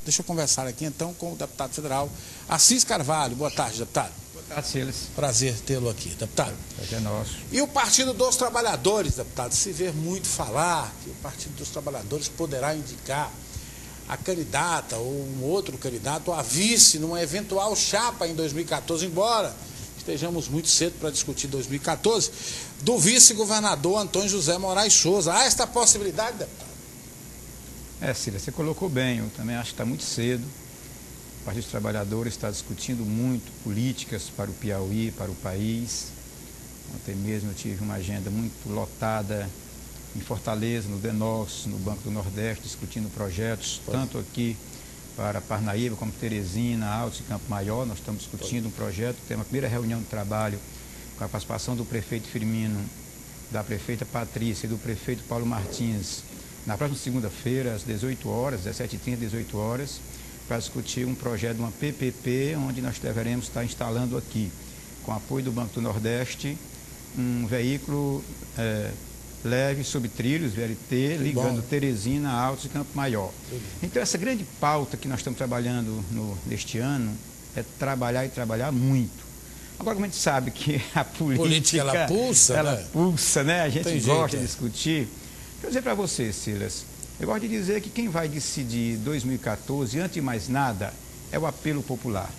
Deixa eu conversar aqui então com o deputado federal Assis Carvalho. Boa tarde, deputado. Boa tarde, Silas. Prazer tê-lo aqui, deputado. Prazer é nosso. E o Partido dos Trabalhadores, deputado, se vê muito falar que o Partido dos Trabalhadores poderá indicar a candidata ou um outro candidato a vice numa eventual chapa em 2014, embora estejamos muito cedo para discutir 2014, do vice-governador Antônio José Moraes Souza. Há esta possibilidade, deputado? Silas, você colocou bem, eu também acho que está muito cedo. O Partido dos Trabalhadores está discutindo muito políticas para o Piauí, para o país. Ontem mesmo eu tive uma agenda muito lotada em Fortaleza, no DENOS, no Banco do Nordeste, discutindo projetos, tanto aqui para Parnaíba, como Teresina, Altos e Campo Maior. Nós estamos discutindo um projeto, tem uma primeira reunião de trabalho com a participação do prefeito Firmino, da prefeita Patrícia e do prefeito Paulo Martins, na próxima segunda-feira, às 18 horas, 17h30, 18 horas, para discutir um projeto de uma PPP, onde nós deveremos estar instalando aqui, com apoio do Banco do Nordeste, um veículo leve sobre trilhos, VLT, ligando Teresina, Altos e Campo Maior. Então, essa grande pauta que nós estamos trabalhando neste ano é trabalhar e trabalhar muito. Agora, como a gente sabe que a política ela pulsa, né? A gente gosta de jeito, discutir. Quero dizer para você, Silas, eu gosto de dizer que quem vai decidir 2014, antes de mais nada, é o apelo popular.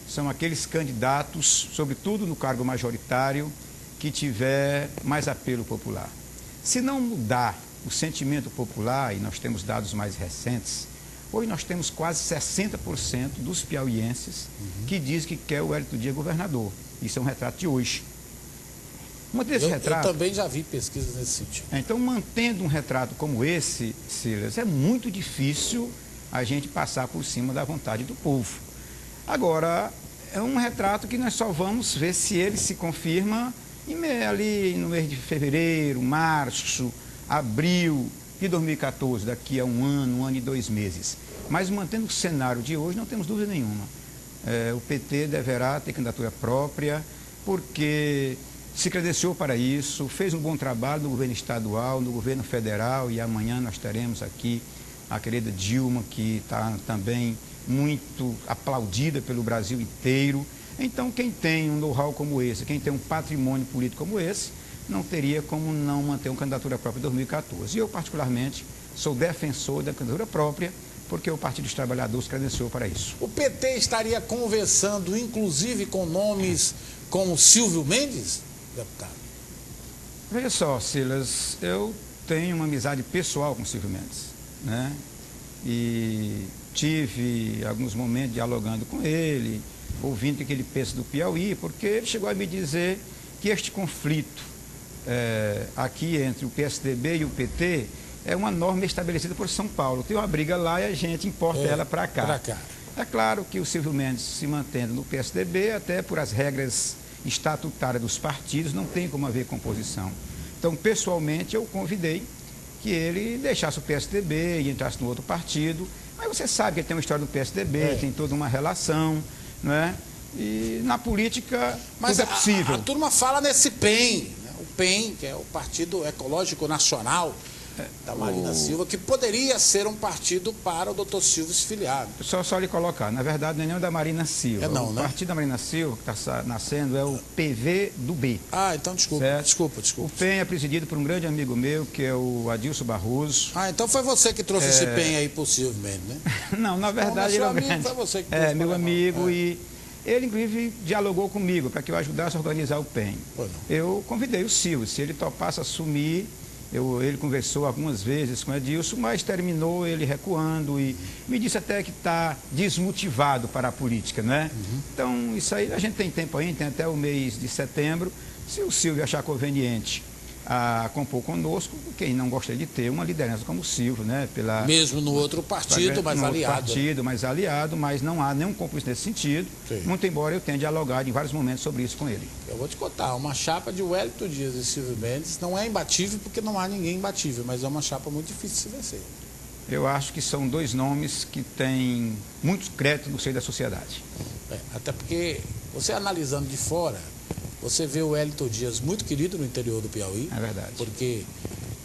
São aqueles candidatos, sobretudo no cargo majoritário, que tiver mais apelo popular. Se não mudar o sentimento popular, e nós temos dados mais recentes, hoje nós temos quase 60% dos piauienses que diz que quer o Hélito Dias governador. Isso é um retrato de hoje. Eu também já vi pesquisas nesse sentido. Então, mantendo um retrato como esse, Silas, é muito difícil a gente passar por cima da vontade do povo. Agora, é um retrato que nós só vamos ver se ele se confirma ali no mês de fevereiro, março, abril de 2014, daqui a um ano e 2 meses. Mas mantendo o cenário de hoje, não temos dúvida nenhuma. O PT deverá ter candidatura própria, porque se credenciou para isso, fez um bom trabalho no governo estadual, no governo federal, e amanhã nós teremos aqui a querida Dilma, que está também muito aplaudida pelo Brasil inteiro. Então, quem tem um know-how como esse, quem tem um patrimônio político como esse, não teria como não manter uma candidatura própria em 2014. E eu, particularmente, sou defensor da candidatura própria, porque o Partido dos Trabalhadores credenciou para isso. O PT estaria conversando, inclusive, com nomes como Silvio Mendes, deputado? Veja só, Silas, eu tenho uma amizade pessoal com o Silvio Mendes, né? E tive alguns momentos dialogando com ele, ouvindo o que ele pensa do Piauí, porque ele chegou a me dizer que este conflito aqui entre o PSDB e o PT é uma norma estabelecida por São Paulo. Tem uma briga lá e a gente importa ela para cá. É claro que o Silvio Mendes se mantendo no PSDB, até por as regras estatutárias dos partidos, não tem como haver composição. Então, pessoalmente, eu convidei que ele deixasse o PSDB e entrasse no outro partido. Mas você sabe que ele tem uma história do PSDB, tem toda uma relação, não é? E na política tudo é possível. A turma fala nesse PEN, né? O PEN, que é o Partido Ecológico Nacional da Marina Silva, que poderia ser um partido para o doutor Silvio se filiar. Só lhe colocar, na verdade não é nem o da Marina Silva. Não, o né? partido da Marina Silva que está nascendo é o PV do B. Então desculpa. O PEN é presidido por um grande amigo meu, que é o Adilson Barroso. Então foi você que trouxe esse PEN aí para o Silvio Mendes, né? Não, na verdade ele foi você que trouxe. Meu amigo, e ele inclusive dialogou comigo para que eu ajudasse a organizar o PEN. Eu convidei o Silvio, se ele topasse assumir. Ele conversou algumas vezes com o Edilson, mas terminou ele recuando e me disse até que está desmotivado para a política, né? Então, isso aí, a gente tem tempo ainda, tem até o mês de setembro. Se o Silvio achar conveniente a compor conosco, quem não gostaria de ter uma liderança como o Silvio, né? Mesmo no outro partido, mais aliado. Mas não há nenhum compromisso nesse sentido, muito embora eu tenha dialogado em vários momentos sobre isso com ele. Eu vou te contar, uma chapa de Hélito Dias e Silvio Mendes não é imbatível, porque não há ninguém imbatível, mas é uma chapa muito difícil de se vencer. Eu acho que são dois nomes que têm muito crédito no seio da sociedade. Até porque, você analisando de fora, você vê o Hélito Dias muito querido no interior do Piauí. É verdade. Porque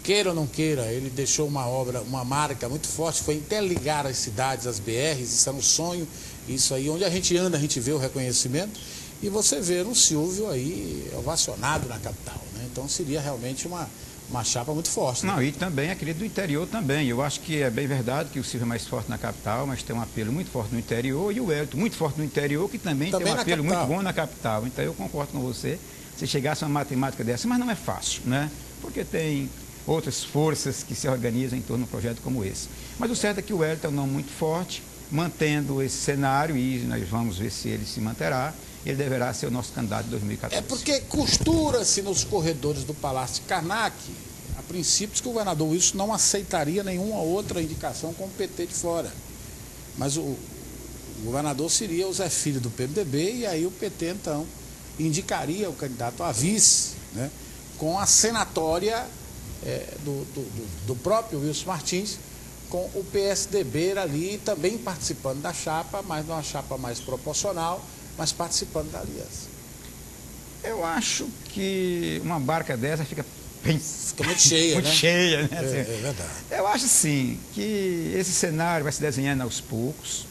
queira ou não queira, ele deixou uma obra, uma marca muito forte, foi interligar as cidades, as BRs, isso é um sonho, isso aí, onde a gente anda, a gente vê o reconhecimento, e você vê o Silvio aí ovacionado na capital, né? Então seria realmente uma chapa muito forte. Né? Não, e também aquele do interior também. Eu acho que é bem verdade que o Silvio é mais forte na capital, mas tem um apelo muito forte no interior, e o Wellington muito forte no interior, que também tem um apelo muito bom na capital. Então eu concordo com você, se chegasse a uma matemática dessa, mas não é fácil, né? Porque tem outras forças que se organizam em torno de um projeto como esse. Mas o certo é que o Wellington é um nome muito forte, mantendo esse cenário, e nós vamos ver se ele se manterá, ele deverá ser o nosso candidato de 2014. É porque costura-se nos corredores do Palácio de Karnak, a princípio, que o governador Wilson não aceitaria nenhuma outra indicação com o PT de fora. Mas o governador seria o Zé Filho do PMDB, e aí o PT, então, indicaria o candidato a vice, né, com a senatória do próprio Wilson Martins, com o PSDB ali também participando da chapa, mas numa chapa mais proporcional, mas participando da aliança. Eu acho que uma barca dessa fica muito cheia, muito né? cheia, né? É verdade. Eu acho, sim, que esse cenário vai se desenhando aos poucos.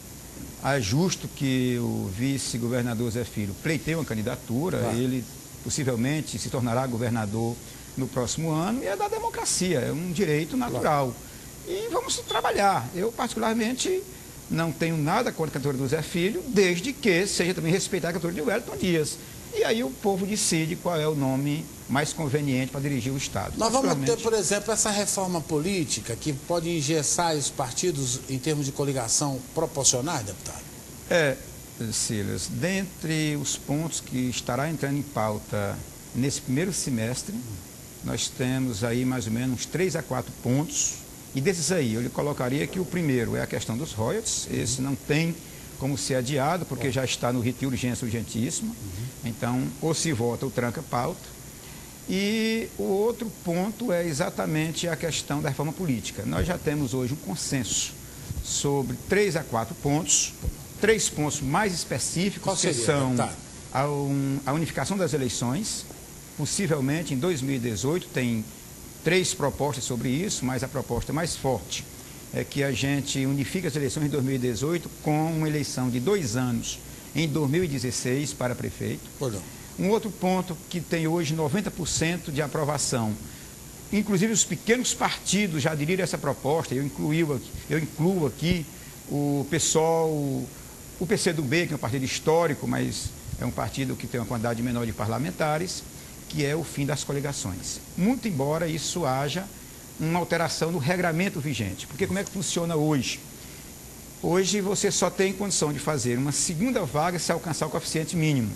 É justo que o vice-governador Zé Filho pleiteie uma candidatura, claro. Ele possivelmente se tornará governador no próximo ano, e é da democracia, é um direito natural. Claro. E vamos trabalhar. Eu, particularmente, não tenho nada contra a candidatura do Zé Filho, desde que seja também respeitar a candidatura de Wellington Dias. E aí o povo decide qual é o nome mais conveniente para dirigir o Estado. Nós vamos ter, por exemplo, essa reforma política que pode engessar os partidos em termos de coligação proporcionais, deputado? Silas, dentre os pontos que estará entrando em pauta nesse primeiro semestre, nós temos aí mais ou menos uns 3 a 4 pontos. E desses aí, eu lhe colocaria que o primeiro é a questão dos royalties. Esse não tem como ser adiado, porque já está no rito de urgência urgentíssima. Então, ou se vota ou tranca pauta. E o outro ponto é exatamente a questão da reforma política. Nós já temos hoje um consenso sobre 3 a 4 pontos, 3 pontos mais específicos, que são a unificação das eleições. Possivelmente, em 2018, tem 3 propostas sobre isso, mas a proposta mais forte é que a gente unifique as eleições de 2018 com uma eleição de 2 anos em 2016 para prefeito. Um outro ponto que tem hoje 90% de aprovação, inclusive os pequenos partidos já aderiram a essa proposta, eu incluo aqui o PSOL, o PCdoB, que é um partido histórico, mas é um partido que tem uma quantidade menor de parlamentares, que é o fim das coligações. Muito embora isso haja uma alteração no regramento vigente. Porque como é que funciona hoje? Hoje você só tem condição de fazer uma segunda vaga se alcançar o coeficiente mínimo.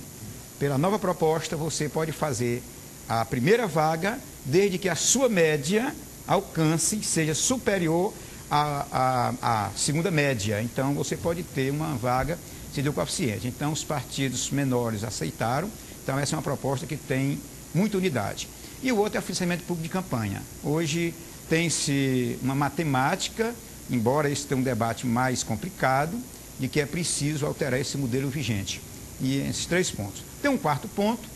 Pela nova proposta, você pode fazer a primeira vaga desde que a sua média alcance, seja superior à segunda média. Então, você pode ter uma vaga se deu coeficiente. Então, os partidos menores aceitaram. Então, essa é uma proposta que tem muita unidade. E o outro é o financiamento público de campanha. Hoje tem-se uma matemática, embora esse tenha um debate mais complicado, de que é preciso alterar esse modelo vigente. E esses 3 pontos. Tem um quarto ponto,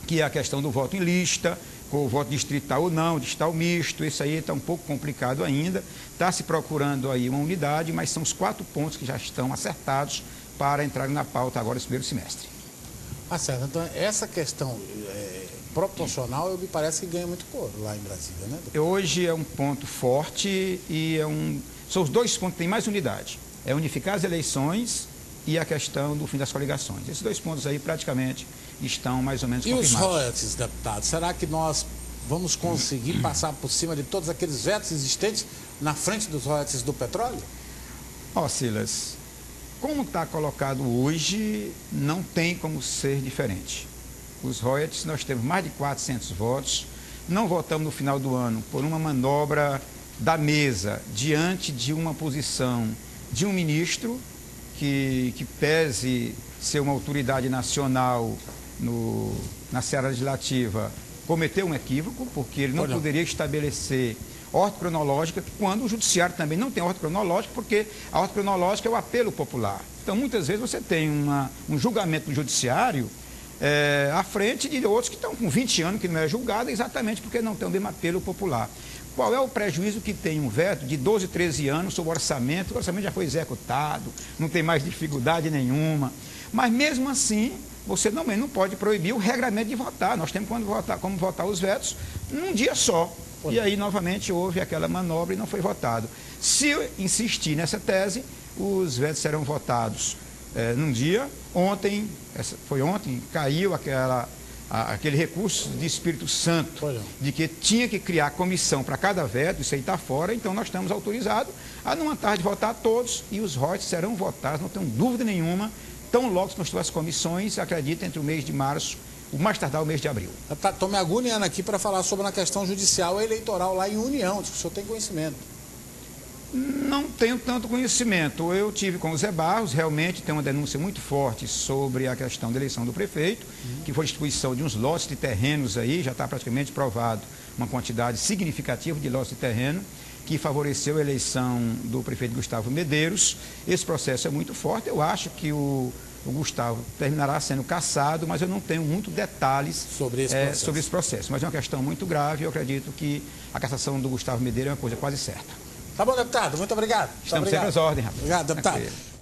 que é a questão do voto em lista, com o voto distrital ou não, distrital misto. Isso aí está um pouco complicado ainda. Está se procurando aí uma unidade, mas são os 4 pontos que já estão acertados para entrar na pauta agora nesse primeiro semestre. Certo. Então, essa questão proporcional, me parece que ganha muito coro lá em Brasília, né? Hoje é um ponto forte e são os 2 pontos que têm mais unidade. É unificar as eleições e a questão do fim das coligações. Esses 2 pontos aí praticamente estão mais ou menos confirmados. E os royalties, deputado? Será que nós vamos conseguir passar por cima de todos aqueles vetos existentes na frente dos royalties do petróleo? Silas, como está colocado hoje, não tem como ser diferente. Os royalties, nós temos mais de 400 votos, não votamos no final do ano por uma manobra da mesa diante de uma posição de um ministro que pese ser uma autoridade nacional na seara legislativa, cometeu um equívoco, porque ele não poderia estabelecer ordem cronológica, quando o judiciário também não tem ordem cronológica, porque a ordem cronológica é o apelo popular. Então, muitas vezes você tem um julgamento do judiciário à frente de outros que estão com 20 anos que não é julgado, exatamente porque não tem o mesmo apelo popular. Qual é o prejuízo que tem um veto de 12, 13 anos sobre o orçamento já foi executado, não tem mais dificuldade nenhuma. Mas mesmo assim, você também não pode proibir o regramento de votar. Nós temos como votar os vetos num dia só. E aí, novamente, houve aquela manobra e não foi votado. Se eu insistir nessa tese, os vetos serão votados num dia. Ontem, caiu aquele recurso de Espírito Santo, de que tinha que criar comissão para cada veto, isso aí está fora, então nós estamos autorizados a numa tarde votar todos e os royalties serão votados, não tenho dúvida nenhuma, tão logo que nós tivermos comissões, acredito, entre o mês de março, o mais tardar o mês de abril. Estou me agoniando aqui para falar sobre a questão judicial e eleitoral lá em União, se o senhor tem conhecimento. Não tenho tanto conhecimento. Eu tive com o Zé Barros, realmente tem uma denúncia muito forte sobre a questão da eleição do prefeito, que foi a distribuição de uns lotes de terrenos aí, já está praticamente provado uma quantidade significativa de lotes de terreno, que favoreceu a eleição do prefeito Gustavo Medeiros. Esse processo é muito forte, eu acho que o Gustavo terminará sendo cassado, mas eu não tenho muito detalhes sobre esse processo. Mas é uma questão muito grave e eu acredito que a cassação do Gustavo Medeiros é uma coisa quase certa. Tá bom, deputado. Muito obrigado. Estamos sempre às ordens, rapaz. Obrigado, deputado.